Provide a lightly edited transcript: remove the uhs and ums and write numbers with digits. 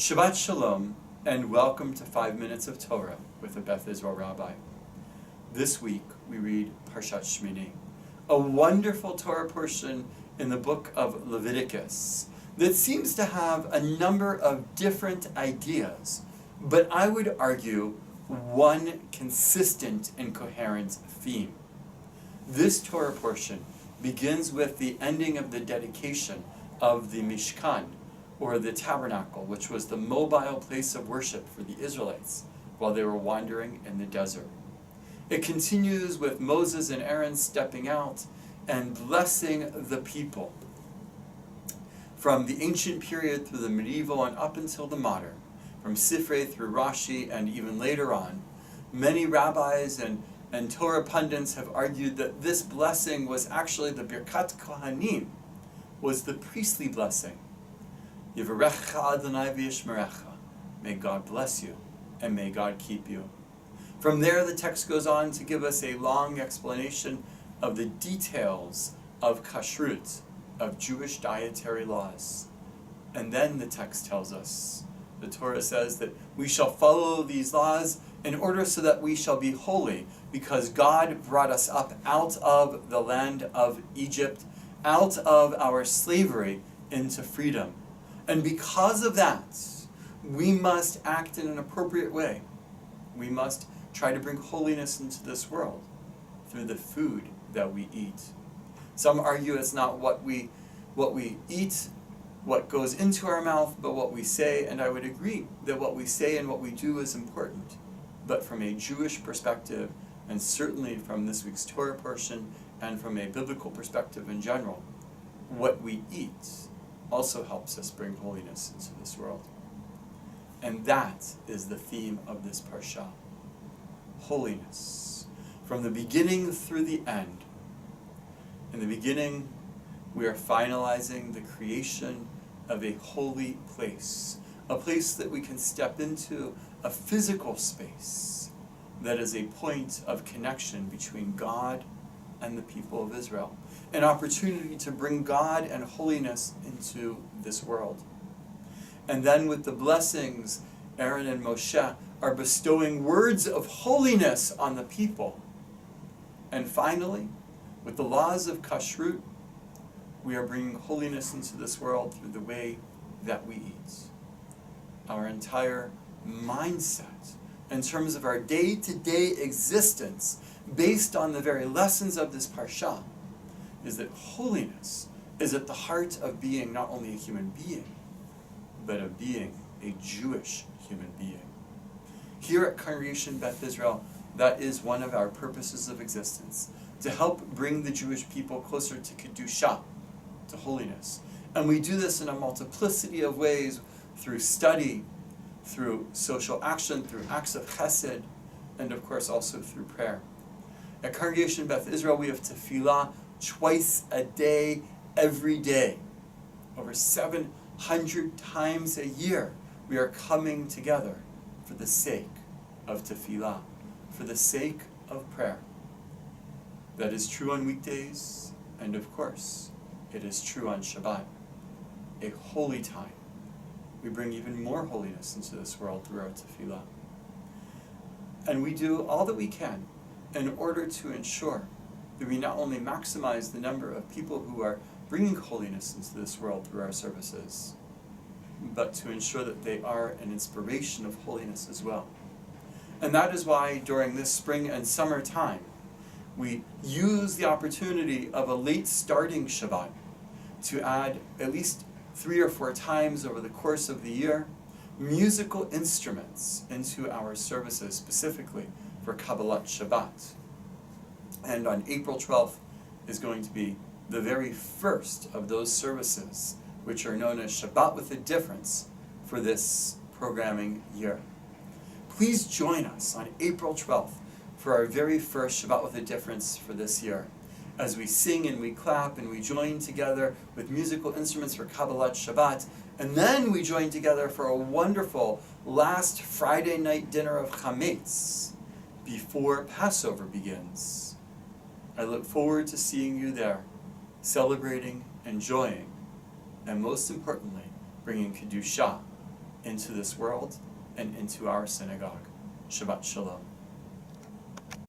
Shabbat Shalom, and welcome to 5 Minutes of Torah with a Beth Israel Rabbi. This week we read Parshat Shmini, a wonderful Torah portion in the book of Leviticus that seems to have a number of different ideas, but I would argue one consistent and coherent theme. This Torah portion begins with the ending of the dedication of the Mishkan, or the tabernacle, which was the mobile place of worship for the Israelites while they were wandering in the desert. It continues with Moses and Aaron stepping out and blessing the people. From the ancient period through the medieval and up until the modern, from Sifrei through Rashi and even later on, many rabbis and Torah pundits have argued that this blessing was actually the Birkat Kohanim, was the priestly blessing. Yivarecha Adonai v'yishmerecha. May God bless you, and may God keep you. From there, the text goes on to give us a long explanation of the details of kashrut, of Jewish dietary laws. And then the text tells us, the Torah says that we shall follow these laws in order so that we shall be holy, because God brought us up out of the land of Egypt, out of our slavery into freedom. And because of that, we must act in an appropriate way. We must try to bring holiness into this world through the food that we eat. Some argue it's not what we eat, what goes into our mouth, but what we say, and I would agree that what we say and what we do is important. But from a Jewish perspective, and certainly from this week's Torah portion, and from a biblical perspective in general, what we eat also helps us bring holiness into this world. And that is the theme of this parsha. Holiness. From the beginning through the end. In the beginning, we are finalizing the creation of a holy place. A place that we can step into, a physical space that is a point of connection between God and the people of Israel. An opportunity to bring God and holiness into this world. And then with the blessings, Aaron and Moshe are bestowing words of holiness on the people. And finally, with the laws of kashrut, we are bringing holiness into this world through the way that we eat. Our entire mindset in terms of our day-to-day existence, based on the very lessons of this parsha, is that holiness is at the heart of being not only a human being, but of being a Jewish human being. Here at Congregation Beth Israel, that is one of our purposes of existence, to help bring the Jewish people closer to Kedusha, to holiness. And we do this in a multiplicity of ways, through study, through social action, through acts of chesed, and of course also through prayer. At Congregation Beth Israel, we have tefillah twice a day, every day. Over 700 times a year, we are coming together for the sake of tefillah, for the sake of prayer. That is true on weekdays, and of course, it is true on Shabbat, a holy time. We bring even more holiness into this world through our tefillah. And we do all that we can in order to ensure that we not only maximize the number of people who are bringing holiness into this world through our services, but to ensure that they are an inspiration of holiness as well. And that is why during this spring and summer time, we use the opportunity of a late starting Shabbat to add at least 3 or 4 times over the course of the year musical instruments into our services, specifically for Kabbalat Shabbat. And on April 12th is going to be the very first of those services, which are known as Shabbat with a Difference, for this programming year. Please join us on April 12th for our very first Shabbat with a Difference for this year, as we sing and we clap and we join together with musical instruments for Kabbalat Shabbat, and then we join together for a wonderful last Friday night dinner of chametz before Passover begins. I look forward to seeing you there, celebrating, enjoying, and most importantly, bringing Kedusha into this world and into our synagogue. Shabbat Shalom.